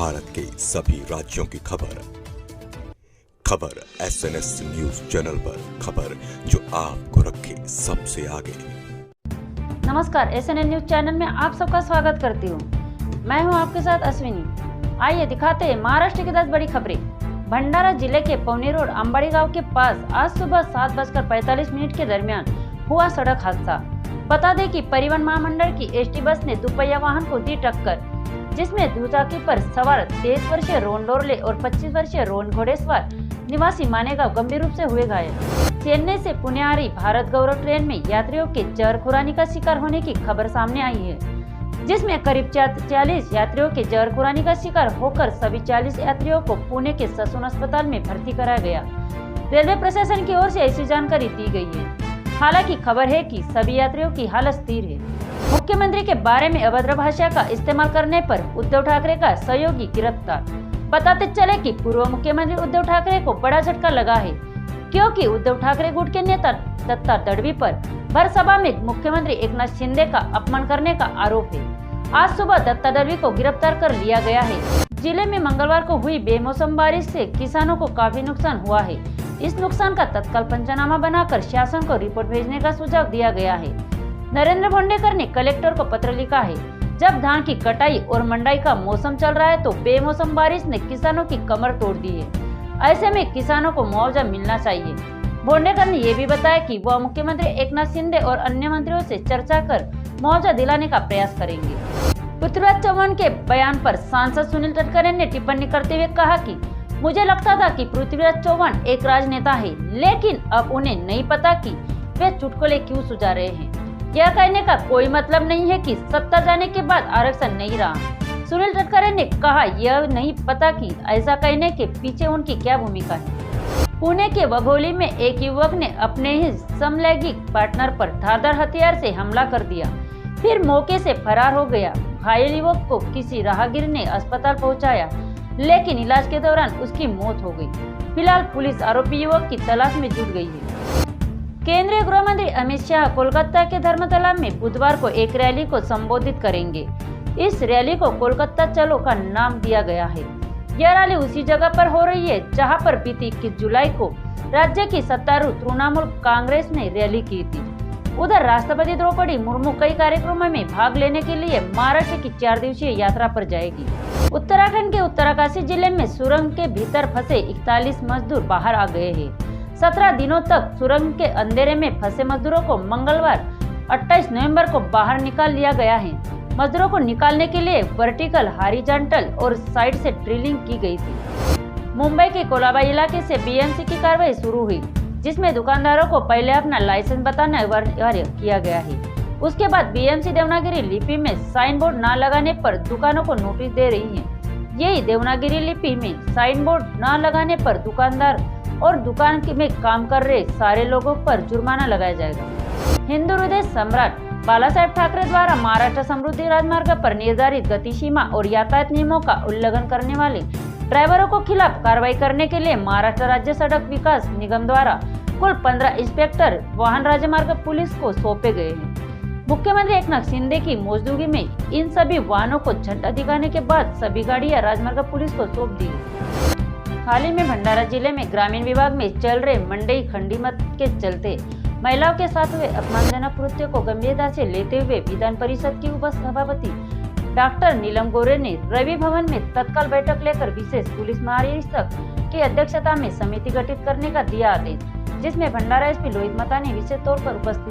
भारत के सभी राज्यों की खबर SNS न्यूज चैनल पर, खबर जो आपको रखे सबसे आगे। नमस्कार, SNN न्यूज चैनल में आप सबका स्वागत करती हूँ। मैं हूँ आपके साथ अश्विनी। आइए दिखाते हैं महाराष्ट्र की 10 बड़ी खबरें। भंडारा जिले के पवनी रोड अंबाड़ी गांव के पास आज सुबह 7:45 के दरमियान हुआ सड़क हादसा। बता दें कि परिवहन महामंडल की ST बस ने दुपहिया वाहन को दी टक्कर, जिसमें दुचाकी पर सवार 23 वर्षीय रोहन डोरले और 25 वर्षीय रोहन घोड़ेसवार निवासी मानेगांव गंभीर रूप से हुए घायल। चेन्नई से पुणे आ रही भारत गौरव ट्रेन में यात्रियों के जहरखुरानी का शिकार होने की खबर सामने आई है, जिसमें करीब 40 यात्रियों के जहरखुरानी का शिकार होकर सभी 40 यात्रियों को पुणे के ससून अस्पताल में भर्ती कराया गया। रेलवे प्रशासन की ओर से ऐसी जानकारी दी गई है। हालांकि खबर है कि सभी यात्रियों की हालत स्थिर है। मुख्यमंत्री के बारे में अभद्र भाषा का इस्तेमाल करने पर उद्धव ठाकरे का सहयोगी गिरफ्तार। बताते चले कि पूर्व मुख्यमंत्री उद्धव ठाकरे को बड़ा झटका लगा है, क्योंकि उद्धव ठाकरे गुट के नेता दत्ता दळवी पर भर सभा में मुख्यमंत्री एकनाथ शिंदे का अपमान करने का आरोप है। आज सुबह दत्ता दळवी को गिरफ्तार कर लिया गया है। जिले में मंगलवार को हुई बेमौसम बारिश से किसानों को काफी नुकसान हुआ है। इस नुकसान का तत्काल पंचनामा बनाकर शासन को रिपोर्ट भेजने का सुझाव दिया गया है। नरेंद्र भोंडेकर ने कलेक्टर को पत्र लिखा है। जब धान की कटाई और मंडाई का मौसम चल रहा है तो बेमौसम बारिश ने किसानों की कमर तोड़ दी है। ऐसे में किसानों को मुआवजा मिलना चाहिए। भोंडेकर ने यह भी बताया कि वह मुख्यमंत्री एकनाथ शिंदे और अन्य मंत्रियों से चर्चा कर मुआवजा दिलाने का प्रयास करेंगे। पृथ्वीराज चौहान के बयान पर सांसद सुनील तटकरे ने टिप्पणी करते हुए कहा कि मुझे लगता था कि पृथ्वीराज चौहान एक राजनेता है, लेकिन अब उन्हें नहीं पता कि वे चुटकुले क्यों सुझा रहे हैं। यह कहने का कोई मतलब नहीं है कि सत्ता जाने के बाद आरक्षण नहीं रहा। सुनील तटकरे ने कहा यह नहीं पता कि ऐसा कहने के पीछे उनकी क्या भूमिका है। पुणे के वघोली में एक युवक ने अपने ही समलैंगिक पार्टनर पर धारदार हथियार से हमला कर दिया, फिर मौके से फरार हो गया। घायल युवक को किसी राहगीर ने अस्पताल पहुंचाया, लेकिन इलाज के दौरान उसकी मौत हो गई। फिलहाल पुलिस आरोपी युवक की तलाश में जुट गई है। केंद्रीय गृह मंत्री अमित शाह कोलकाता के धर्मतला में बुधवार को एक रैली को संबोधित करेंगे। इस रैली को कोलकाता चलो का नाम दिया गया है। यह रैली उसी जगह पर हो रही है जहां पर बीती 21 जुलाई को राज्य की सत्तारूढ़ तृणमूल कांग्रेस ने रैली की थी। उधर राष्ट्रपति द्रौपदी मुर्मू कई कार्यक्रमों में भाग लेने के लिए महाराष्ट्र की 4 दिवसीय यात्रा पर जाएगी। उत्तराखंड के उत्तरकाशी जिले में सुरंग के भीतर फंसे 41 मजदूर बाहर आ गए हैं। 17 दिनों तक सुरंग के अंधेरे में फंसे मजदूरों को मंगलवार 28 नवंबर को बाहर निकाल लिया गया है। मजदूरों को निकालने के लिए वर्टिकल, हॉरिजॉन्टल और साइड से ड्रिलिंग की गई थी। मुंबई के कोलाबा इलाके से BMC की कार्रवाई शुरू हुई, जिसमें दुकानदारों को पहले अपना लाइसेंस बताना अनिवार्य किया गया है। उसके बाद BMC देवनागरी लिपि में साइन बोर्ड न लगाने पर दुकानों को नोटिस दे रही है। यही देवनागरी लिपि में साइन बोर्ड न लगाने पर दुकानदार और दुकान में काम कर रहे सारे लोगों पर जुर्माना लगाया जाएगा। हिंदू हृदय सम्राट बाला साहेब ठाकरे द्वारा महाराष्ट्र समृद्धि राजमार्ग पर निर्धारित गति सीमा और यातायात नियमों का उल्लंघन करने वाले ड्राइवरों को खिलाफ कार्रवाई करने के लिए महाराष्ट्र राज्य सड़क विकास निगम द्वारा कुल 15 इंस्पेक्टर वाहन राजमार्ग पुलिस को सौंपे गए हैं। मुख्यमंत्री एकनाथ शिंदे की मौजूदगी में इन सभी वाहनों को झंडा दिखाने के बाद सभी गाड़ियां राजमार्ग पुलिस को सौंप दी गई। हाल ही में भंडारा जिले में ग्रामीण विभाग में चल रहे मंडई खंडी मत के चलते महिलाओं के साथ हुए अपमानजनक कृत्य को गंभीरता से लेते हुए विधान परिषद की उपसभापति डॉक्टर नीलम गोरे ने रवि भवन में तत्काल बैठक लेकर विशेष पुलिस महानिरीक्षक की अध्यक्षता में समिति गठित करने का दिया आदेश, जिसमें भंडारा SP लोहित मता ने विशेष तौर पर उपस्थित